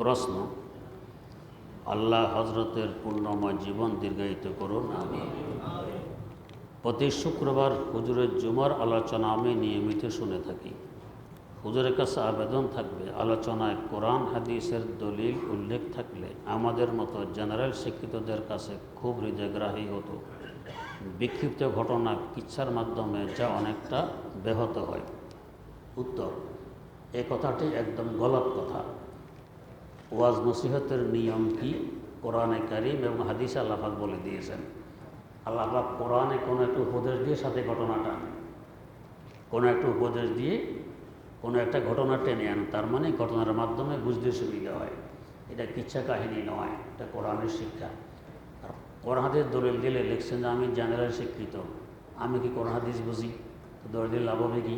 প্রশ্ন, আল্লাহ হজরতের পূর্ণময় জীবন দীর্ঘায়িত করুন, আমিন। প্রতি শুক্রবার হুজুরের জুমার আলোচনা আমি নিয়মিত শুনে থাকি। হুজুরের কাছে আবেদন থাকবে, আলোচনায় কোরআন হাদিসের দলিল উল্লেখ থাকলে আমাদের মতো জেনারেল শিক্ষিতদের কাছে খুব হৃদয়গ্রাহী হতো। বিক্ষিপ্ত ঘটনা কিচ্ছার মাধ্যমে যা অনেকটা ব্যাহত হয়। উত্তর, এ কথাটি একদম গলত কথা। ওয়াজ নসিহতের নিয়ম কি কোরআনে কারীম এবং হাদিসে আল্লাহ পাক বলে দিয়েছেন। আল্লাহ পাক কোরআনে কোনো একটা উপদেশ দিয়ে সাথে ঘটনাটা আনেন, কোনো একটা উপদেশ দিয়ে কোনো একটা ঘটনা টেনে আনেন, তার মানে ঘটনার মাধ্যমে বুঝতে সুবিধা হয়। এটা কিচ্ছা কাহিনী নয়, এটা কোরআনের শিক্ষা। আর কোরআন হাদিস দলিল দিলে লিখছেন যে আমি জেনারেল শিক্ষিত, আমি কি কোরআন হাদিস বুঝি, তো দলিল লাভ হবে কি?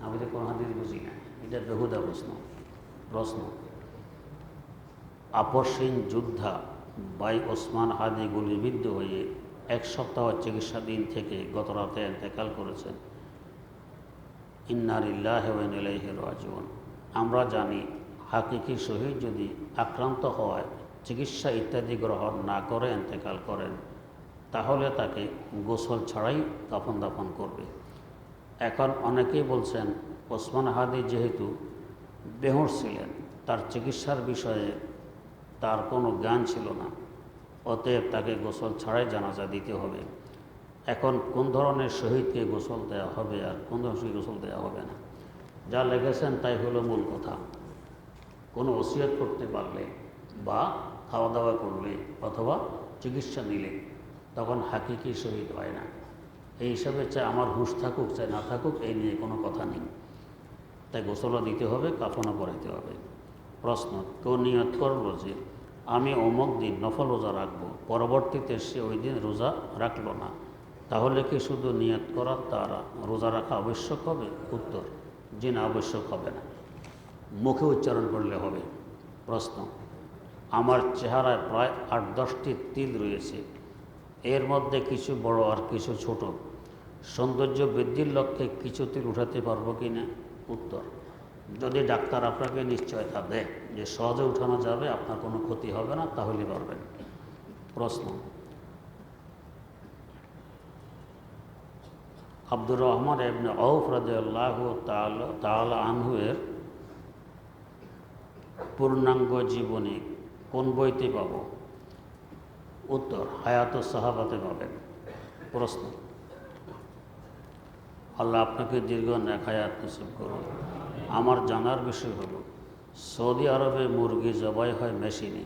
আমি তো কোরআন হাদিস বুঝি না। এটা বেহুদা প্রশ্ন। আপসহীন যোদ্ধা ভাই ওসমান হাদি গুলিবিদ্ধ হয়ে 1 সপ্তাহ চিকিৎসাধীন থেকে গত রাতে ইন্তেকাল করেছেন। ইন্না লিল্লাহি ওয়া ইন্না ইলাইহি রাজিউন। আমরা জানি হাকিকি শহীদ যদি আক্রান্ত হয়, চিকিৎসা ইত্যাদি গ্রহণ না করে ইন্তেকাল করেন, তাহলে তাকে গোসল ছাড়াই কাফন দাফন করবে। এখন অনেকেই বলছেন ওসমান হাদি যেহেতু বেহুঁশ ছিলেন, তার চিকিৎসার বিষয়ে তার কোনো জ্ঞান ছিল না, অতএব তাকে গোসল ছাড়াই জানাজা দিতে হবে। এখন কোন ধরনের শহীদকে গোসল দেওয়া হবে আর কোন ধরনের গোসল দেওয়া হবে না, যা লিখেছেন তাই হলো মূল কথা। কোনো ওসিয়ত করতে পারলে বা খাওয়া দাওয়া করলে অথবা চিকিৎসা নিলে তখন হাকিকি শহীদ হয় না। এই হিসাবে চাই আমার হুঁশ থাকুক চাই না থাকুক, এই নিয়ে কোনো কথা নেই। তাই গোসলও দিতে হবে, কাফনও পরাইতে হবে। প্রশ্ন, কেউ নিয়ত করল যে আমি অমুক দিন নফল রোজা রাখবো, পরবর্তীতে সে ওই দিন রোজা রাখলো না, তাহলে কি শুধু নিয়ত করার দ্বারা রোজা রাখা আবশ্যক হবে? উত্তর, জি না, আবশ্যক হবে না, মুখে উচ্চারণ করলে হবে। প্রশ্ন, আমার চেহারায় প্রায় 8-10টি তিল রয়েছে, এর মধ্যে কিছু বড় আর কিছু ছোট, সৌন্দর্য বৃদ্ধির লক্ষ্যে কিছু তিল উঠাতে পারবো কি না? উত্তর, যদি ডাক্তার আপনাকে নিশ্চয়তা দেয় যে সহজে উঠানো যাবে, আপনার কোনো ক্ষতি হবে না, তাহলে পারবেন। প্রশ্ন, আব্দুর রহমান ইবনে আউফ রাদিয়াল্লাহু তাআলা আনহু এর পূর্ণাঙ্গ জীবনী কোন বইতে পাব? উত্তর, হায়াতুস সাহাবাতে পাবেন। প্রশ্ন, আল্লাহ আপনাকে দীর্ঘ নেক হায়াত নসিব করুন। আমার জানার বিষয় হলো, সৌদি আরবে মুরগি জবাই হয় মেশিনে,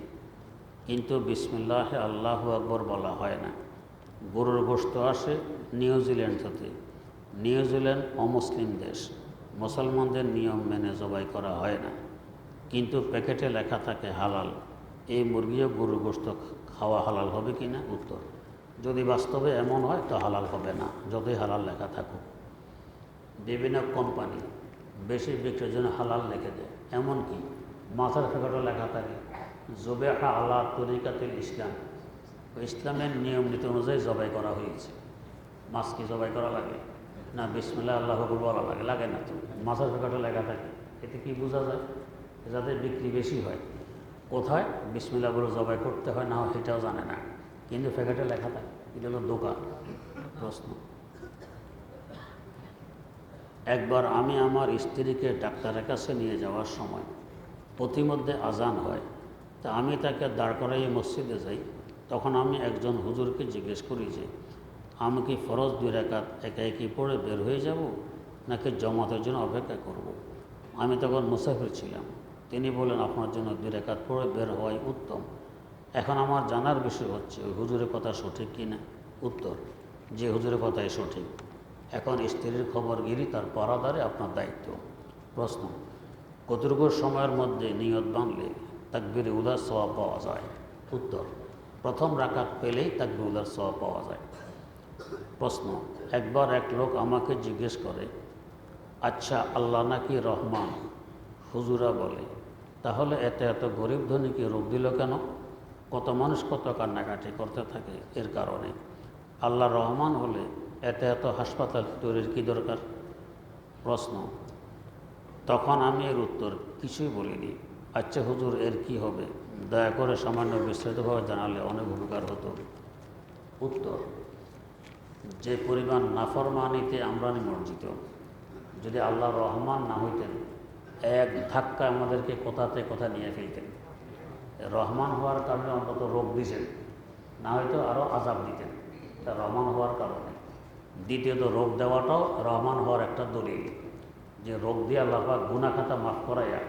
কিন্তু বিসমিল্লাহ আল্লাহু আকবর বলা হয় না। গরুর গোশত আসে নিউজিল্যান্ড থেকে। নিউজিল্যান্ড অমুসলিম দেশ, মুসলমানদের নিয়ম মেনে জবাই করা হয় না, কিন্তু প্যাকেটে লেখা থাকে হালাল। এই মুরগিও গরুর গোশত খাওয়া হালাল হবে কি না? উত্তর, যদি বাস্তবে এমন হয় তো হালাল হবে না, যতই হালাল লেখা থাকুক। বিভিন্ন কোম্পানি বেশি বিক্রির জন্য হালাল লিখে দেয়, এমনকি মাথার প্যাকেটও লেখা থাকে জবেহা আলা তরিকাতুল ইসলাম, ইসলামের নিয়ম নীতি অনুযায়ী জবাই করা হয়েছে। মাছ কি জবাই করা লাগে না? বিসমিল্লাহ আল্লাহু আকবার বলা লাগে? লাগে না তো। মাথার প্যাকেটও লেখা থাকে, এতে কি বোঝা যায়? যাদের বিক্রি বেশি হয়, কোথায় বিসমিল্লাহ বলে জবাই করতে হয় না হয় সেটাও জানে না, কিন্তু প্যাকেটে লেখা থাকে। এটা হলো দোকান। প্রশ্ন, একবার আমি আমার স্ত্রীকে ডাক্তারের কাছে নিয়ে যাওয়ার সময় প্রতিমধ্যে আজান হয়, তা আমি তাকে দাঁড় করাইয়ে মসজিদে যাই। তখন আমি একজন হুজুরকে জিজ্ঞেস করি যে আমি কি ফরজ 2 রাকাত একাই পড়ে বের হয়ে যাব নাকি জমাতের জন্য অপেক্ষা করব। আমি তখন মুসাফির ছিলাম। তিনি বলেন আপনার জন্য 2 রাকাত পড়ে বের হওয়াই উত্তম। এখন আমার জানার বিষয় হচ্ছে ওই হুজুরের কথা সঠিক কি না? উত্তর, যে হুজুরের কথাই সঠিক। এখন স্ত্রীর খবরগিরি তার পারাদারে আপনার দায়িত্ব। প্রশ্ন, কতটুকু সময়ের মধ্যে নিয়ত বাঁধলে তাকবীরে উলার সওয়াব পাওয়া যায়? উত্তর, প্রথম রাকাত পেলেই তাকবীরে উলার সওয়াব পাওয়া যায়। প্রশ্ন, একবার এক লোক আমাকে জিজ্ঞেস করে, আচ্ছা আল্লাহ নাকি রহমান? হুজুরা বলে, তাহলে এত গরিব ধনীকে রোগ দিল কেন? কত মানুষ কত কান্নাকাটি করতে থাকে এর কারণে। আল্লাহ রহমান হলে এত হাসপাতাল তৈরির কী দরকার? প্রশ্ন, তখন আমি এর উত্তর কিছুই বলিনি। আচ্ছা হুজুর এর কি হবে, দয়া করে সামান্য বিস্তারিতভাবে জানালে অনেক উপকার হতো। উত্তর, যে পরিমাণ নাফরমানিতে আমরা নিমজ্জিত, যদি আল্লাহ রহমান না হইতেন এক ধাক্কা আমাদেরকে কোথাতে কোথা নিয়ে ফেলতেন। রহমান হওয়ার কারণে অন্তত রোগ দিতেন, না হয়তো আরও আযাব দিতেন। তা রহমান হওয়ার কারণে। দ্বিতীয়ত রোগ দেওয়াটাও রহমান হওয়ার একটা দলিল, যে রোগ দিয়ে আল্লাহ পাক গুনাহ খাতা মাফ করাইয়া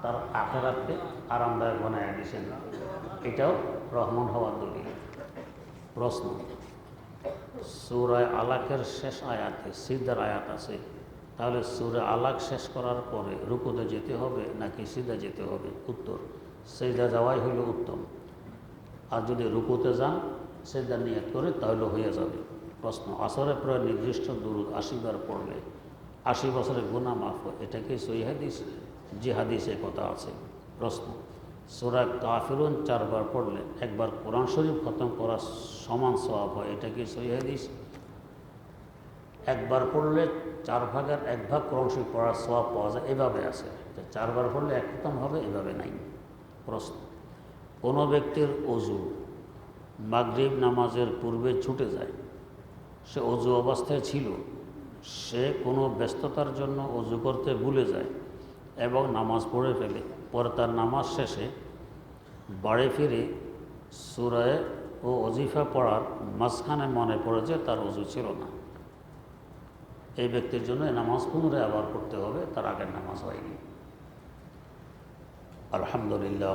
তার আখিরাতকে আরামদায়ক বানাইয়া দিয়েছেন, এটাও রহমান হওয়ার দলিল। প্রশ্ন, সূরা আলাকের শেষ আয়াতে সিজদার আয়াত আছে, তাহলে সূরা আলাক শেষ করার পরে রুকুতে যেতে হবে নাকি সিজদা যেতে হবে? উত্তর, সিজদা যাওয়াই হইল উত্তম। আর যদি রুকুতে যান সিজদা নিয়ত করে তাহলে হয়ে যাবে। প্রশ্ন, আসরের পরে নির্দিষ্ট দুরূদ ৮০ বার পড়লে ৮০ বছরের গুনাহ মাফ হয়, এটা কি সহিহ হাদিস? যে হাদিসে কথা আছে। প্রশ্ন, সূরা কাফিরুন ৪ বার পড়লে একবার কোরআন শরীফ খতম করার সমান সওয়াব হয়, এটা কি সহিহ হাদিস? একবার পড়লে 4 ভাগের 1 ভাগ কোরআন শরীফ পড়ার সওয়াব পাওয়া যায়, এভাবে আছে। 4 বার পড়লে এক খতম হবে, এভাবে নাই। প্রশ্ন, কোনো ব্যক্তির অজু মাগরিব নামাজের পূর্বে ছুটে যায়, সে অজু অবস্থায় ছিল, সে কোনো ব্যস্ততার জন্য অজু করতে ভুলে যায় এবং নামাজ পড়ে ফেলে, পরে তার নামাজ শেষে বাড়ি ফিরে সূরা ও ওজিফা পড়ার মাঝখানে মনে পড়ে যে তার অজু ছিল না। এই ব্যক্তির জন্য নামাজ পুনরায় আবার পড়তে হবে, তার আগের নামাজ হয়নি। আলহামদুলিল্লাহ।